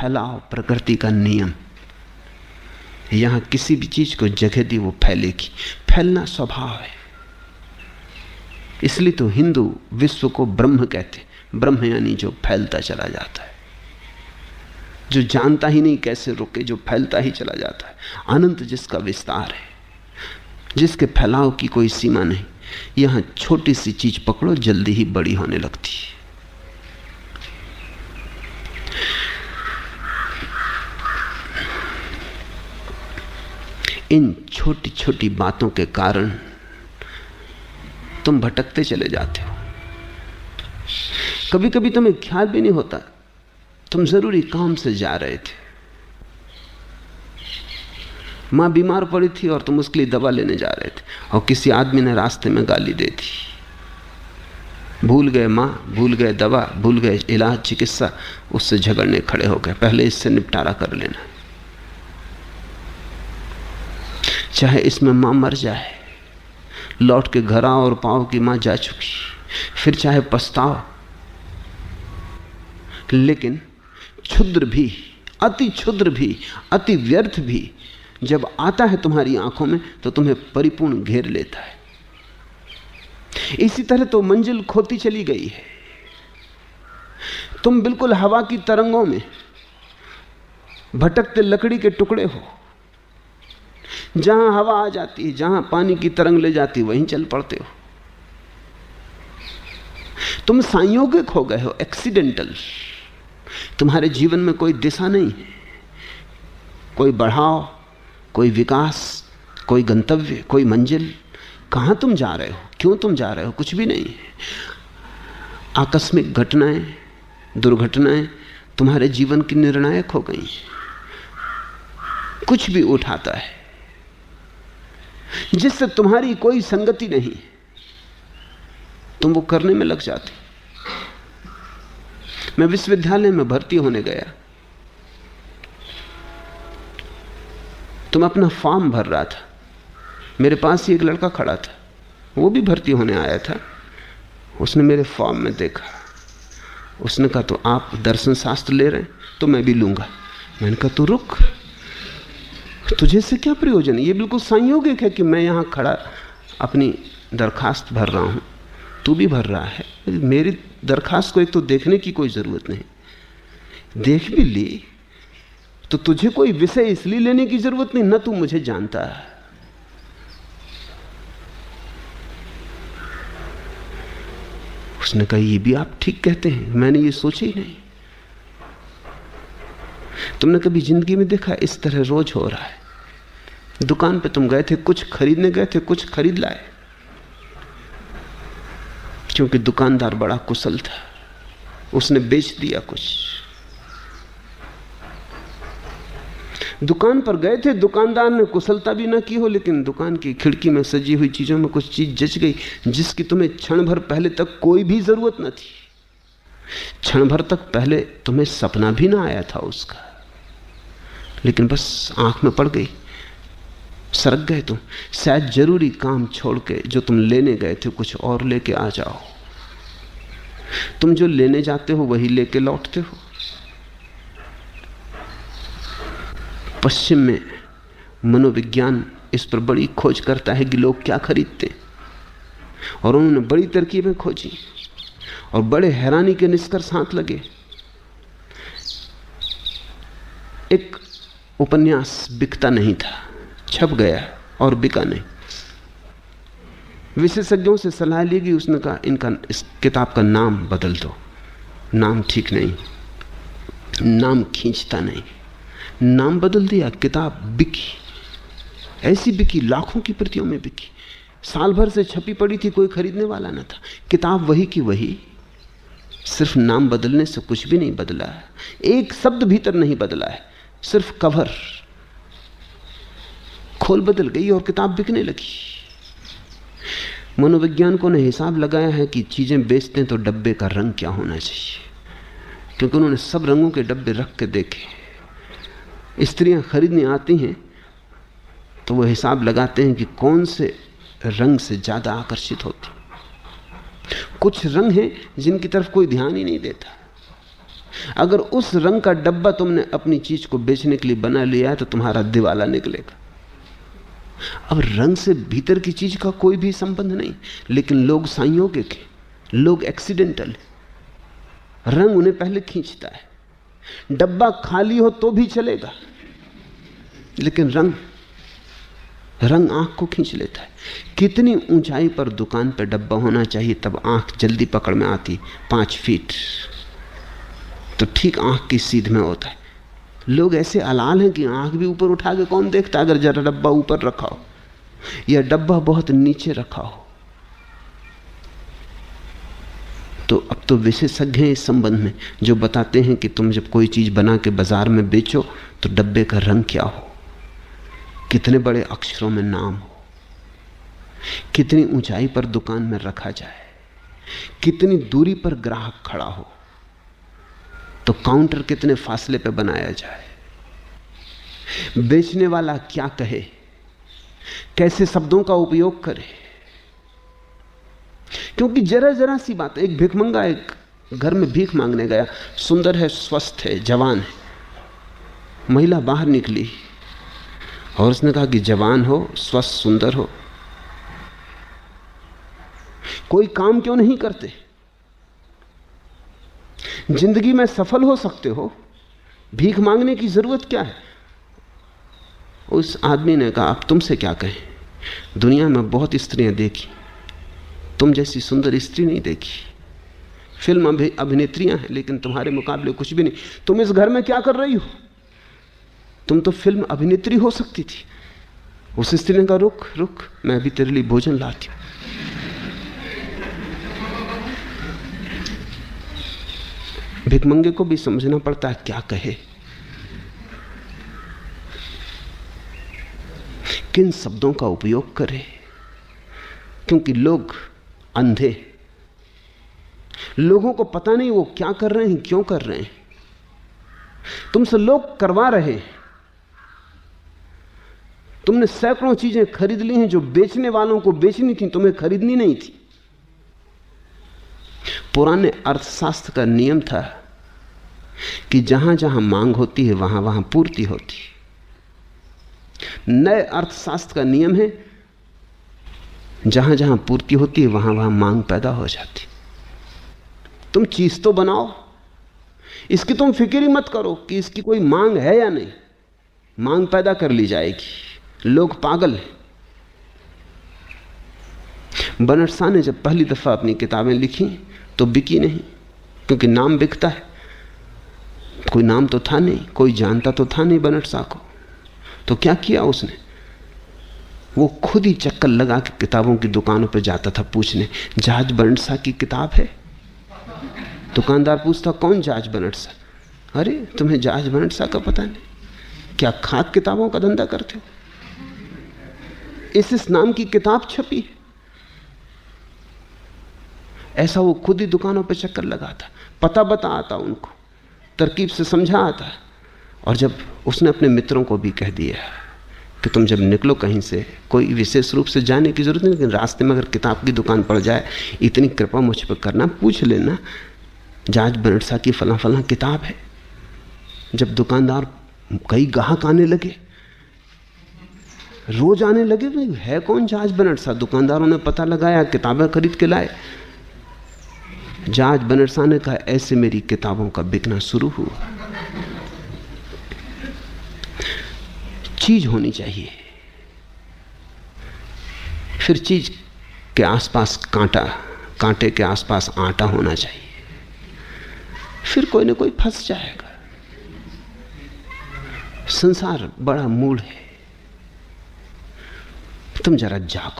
फैलाव प्रकृति का नियम। यहां किसी भी चीज को जगह दी वो फैलेगी। फैलना स्वभाव है। इसलिए तो हिंदू विश्व को ब्रह्म कहते। ब्रह्म यानी जो फैलता चला जाता है, जो जानता ही नहीं कैसे रुके, जो फैलता ही चला जाता है। अनंत जिसका विस्तार है, जिसके फैलाव की कोई सीमा नहीं। यहां छोटी सी चीज पकड़ो, जल्दी ही बड़ी होने लगती है। इन छोटी छोटी बातों के कारण तुम भटकते चले जाते हो। कभी कभी तुम्हें ख्याल भी नहीं होता तुम जरूरी काम से जा रहे थे। मां बीमार पड़ी थी और तुम उसके लिए दवा लेने जा रहे थे, और किसी आदमी ने रास्ते में गाली दे दी। भूल गए मां, भूल गए दवा, भूल गए इलाज, चिकित्सा। उससे झगड़ने खड़े हो गए। पहले इससे निपटारा कर लेना, चाहे इसमें मां मर जाए, लौट के घर आओ और पाओ कि मां जा चुकी, फिर चाहे पछताओ। लेकिन क्षुद्र भी, अति क्षुद्र भी, अति व्यर्थ भी जब आता है तुम्हारी आंखों में तो तुम्हें परिपूर्ण घेर लेता है। इसी तरह तो मंजिल खोती चली गई है। तुम बिल्कुल हवा की तरंगों में भटकते लकड़ी के टुकड़े हो। जहां हवा आ जाती है, जहां पानी की तरंग ले जाती है, वहीं चल पड़ते हो। तुम संयोगिक हो गए हो, एक्सीडेंटल। तुम्हारे जीवन में कोई दिशा नहीं है, कोई बढ़ाव, कोई विकास, कोई गंतव्य, कोई मंजिल। कहां तुम जा रहे हो, क्यों तुम जा रहे हो, कुछ भी नहीं है। आकस्मिक घटनाएं, दुर्घटनाएं तुम्हारे जीवन की निर्णायक हो गई। कुछ भी उठाता है जिससे तुम्हारी कोई संगति नहीं, तुम वो करने में लग जाते। मैं विश्वविद्यालय में भर्ती होने गया, तुम अपना फॉर्म भर रहा था, मेरे पास ही एक लड़का खड़ा था, वो भी भर्ती होने आया था। उसने मेरे फॉर्म में देखा, उसने कहा तो आप दर्शन शास्त्र ले रहे हैं तो मैं भी लूंगा। मैंने कहा तू रुक, तुझे से क्या प्रयोजन है। ये बिल्कुल संयोगिक है कि मैं यहां खड़ा अपनी दरखास्त भर रहा हूं, तू भी भर रहा है। मेरी दरखास्त को एक तो देखने की कोई जरूरत नहीं, देख भी ली तो तुझे कोई विषय इसलिए लेने की जरूरत नहीं, न तू मुझे जानता है। उसने कहा ये भी आप ठीक कहते हैं, मैंने ये सोचा ही नहीं। तुमने कभी जिंदगी में देखा इस तरह रोज हो रहा है। दुकान पे तुम गए थे, कुछ खरीदने गए थे, कुछ खरीद लाए, क्योंकि दुकानदार बड़ा कुशल था, उसने बेच दिया कुछ। दुकान पर गए थे, दुकानदार ने कुशलता भी ना की हो, लेकिन दुकान की खिड़की में सजी हुई चीजों में कुछ चीज जच गई जिसकी तुम्हें क्षण भर पहले तक कोई भी जरूरत न थी। क्षण भर तक पहले तुम्हें सपना भी ना आया था उसका, लेकिन बस आंख में पड़ गई, सरक गए तुम। शायद जरूरी काम छोड़ के जो तुम लेने गए थे कुछ और लेके आ जाओ। तुम जो लेने जाते हो वही लेके लौटते हो। पश्चिम में मनोविज्ञान इस पर बड़ी खोज करता है कि लोग क्या खरीदते हैं, और उन्होंने बड़ी तरकीबें खोजी और बड़े हैरानी के निष्कर्ष हाथ लगे। एक उपन्यास बिकता नहीं था, छप गया और बिका नहीं। विशेषज्ञों से सलाह ली गई, उसने कहा इस किताब का नाम बदल दो, नाम ठीक नहीं, नाम खींचता नहीं। नाम बदल दिया, किताब बिकी, ऐसी बिकी, लाखों की प्रतियों में बिकी। साल भर से छपी पड़ी थी, कोई खरीदने वाला न था। किताब वही की वही, सिर्फ नाम बदलने से कुछ भी नहीं बदला है, एक शब्द भीतर नहीं बदला है, सिर्फ कवर खोल बदल गई और किताब बिकने लगी। मनोवैज्ञानिकों ने हिसाब लगाया है कि चीजें बेचते हैं तो डब्बे का रंग क्या होना चाहिए, क्योंकि उन्होंने सब रंगों के डब्बे रख के देखे। स्त्रियां खरीदने आती हैं तो वो हिसाब लगाते हैं कि कौन से रंग से ज्यादा आकर्षित होती। कुछ रंग हैं जिनकी तरफ कोई ध्यान ही नहीं देता, अगर उस रंग का डब्बा तुमने अपनी चीज को बेचने के लिए बना लिया है तो तुम्हारा दिवाला निकलेगा। अब रंग से भीतर की चीज का कोई भी संबंध नहीं, लेकिन लोग संयोगिक हैं, लोग एक्सीडेंटल हैं। रंग उन्हें पहले खींचता है। डब्बा खाली हो तो भी चलेगा, लेकिन रंग आंख को खींच लेता है। कितनी ऊंचाई पर दुकान पर डब्बा होना चाहिए तब आंख जल्दी पकड़ में आती? 5 फीट, तो ठीक आंख की सीध में होता है। लोग ऐसे अलाल हैं कि आंख भी ऊपर उठा के कौन देखता? अगर जरा डब्बा ऊपर रखा हो या डब्बा बहुत नीचे रखा हो। तो अब तो विशेषज्ञ हैं इस संबंध में जो बताते हैं कि तुम जब कोई चीज बना के बाजार में बेचो तो डब्बे का रंग क्या हो, कितने बड़े अक्षरों में नाम हो, कितनी ऊंचाई पर दुकान में रखा जाए, कितनी दूरी पर ग्राहक खड़ा हो, तो काउंटर कितने फासले पर बनाया जाए, बेचने वाला क्या कहे, कैसे शब्दों का उपयोग करे। क्योंकि जरा सी बात, एक भिखमंगा एक घर में भीख मांगने गया, सुंदर है, स्वस्थ है, जवान है। महिला बाहर निकली और उसने कहा कि जवान हो, स्वस्थ, सुंदर हो, कोई काम क्यों नहीं करते? जिंदगी में सफल हो सकते हो, भीख मांगने की जरूरत क्या है? उस आदमी ने कहा, अब तुमसे क्या कहें, दुनिया में बहुत स्त्रियां देखी, तुम जैसी सुंदर स्त्री नहीं देखी। फिल्म अभिनेत्रियां हैं लेकिन तुम्हारे मुकाबले कुछ भी नहीं। तुम इस घर में क्या कर रही हो? तुम तो फिल्म अभिनेत्री हो सकती थी। उस स्त्री ने कहा, रुक रुक, मैं अभी तेरे लिए भोजन लाती हूं। भिखमंगे को भी समझना पड़ता है क्या कहे, किन शब्दों का उपयोग करे, क्योंकि लोग अंधे, लोगों को पता नहीं वो क्या कर रहे हैं, क्यों कर रहे हैं। तुमसे लोग करवा रहे हैं। तुमने सैकड़ों चीजें खरीद ली हैं जो बेचने वालों को बेचनी थी, तुम्हें खरीदनी नहीं थी। पुराने अर्थशास्त्र का नियम था कि जहां जहां मांग होती है वहां वहां पूर्ति होती है। नए अर्थशास्त्र का नियम है जहां जहां पूर्ति होती है वहां वहां मांग पैदा हो जाती। तुम चीज तो बनाओ, इसकी तुम फिक्र ही मत करो कि इसकी कोई मांग है या नहीं, मांग पैदा कर ली जाएगी। लोग पागल हैं। बनट शाह ने जब पहली दफा अपनी किताबें लिखी तो बिकी नहीं, क्योंकि नाम बिकता है। कोई नाम तो था नहीं, कोई जानता तो था नहीं बनट शाह को। तो क्या किया उसने? वो खुद ही चक्कर लगा के किताबों की दुकानों पर जाता था पूछने, जहाज बनट शाह की किताब है? दुकानदार पूछता, कौन जहाज बनट शाह? अरे तुम्हें जहाज बनट शाह का पता नहीं? क्या खाक किताबों का धंधा करते हो? इस नाम की किताब छपी है। ऐसा वो खुद ही दुकानों पर चक्कर लगाता, पता बता आता, उनको तरकीब से समझा आता। और जब उसने अपने मित्रों को भी कह दिया कि तुम जब निकलो कहीं से, कोई विशेष रूप से जाने की जरूरत नहीं, लेकिन रास्ते में अगर किताब की दुकान पड़ जाए, इतनी कृपा मुझ पर करना, पूछ लेना जहाज बनट शाह की फला फला किताब है। जब दुकानदार, कई ग्राहक आने लगे, रोज आने लगे, भाई है कौन जहाज बनट शाह? दुकानदारों ने पता लगाया, किताबें खरीद के लाए। जहाज बनट शाह ने कहा, ऐसे मेरी किताबों का बिकना शुरू हुआ। चीज होनी चाहिए, फिर चीज के आसपास कांटा, कांटे के आसपास आटा होना चाहिए, फिर कोई ना कोई फंस जाएगा। संसार बड़ा मूढ़ है, तुम जरा जागो।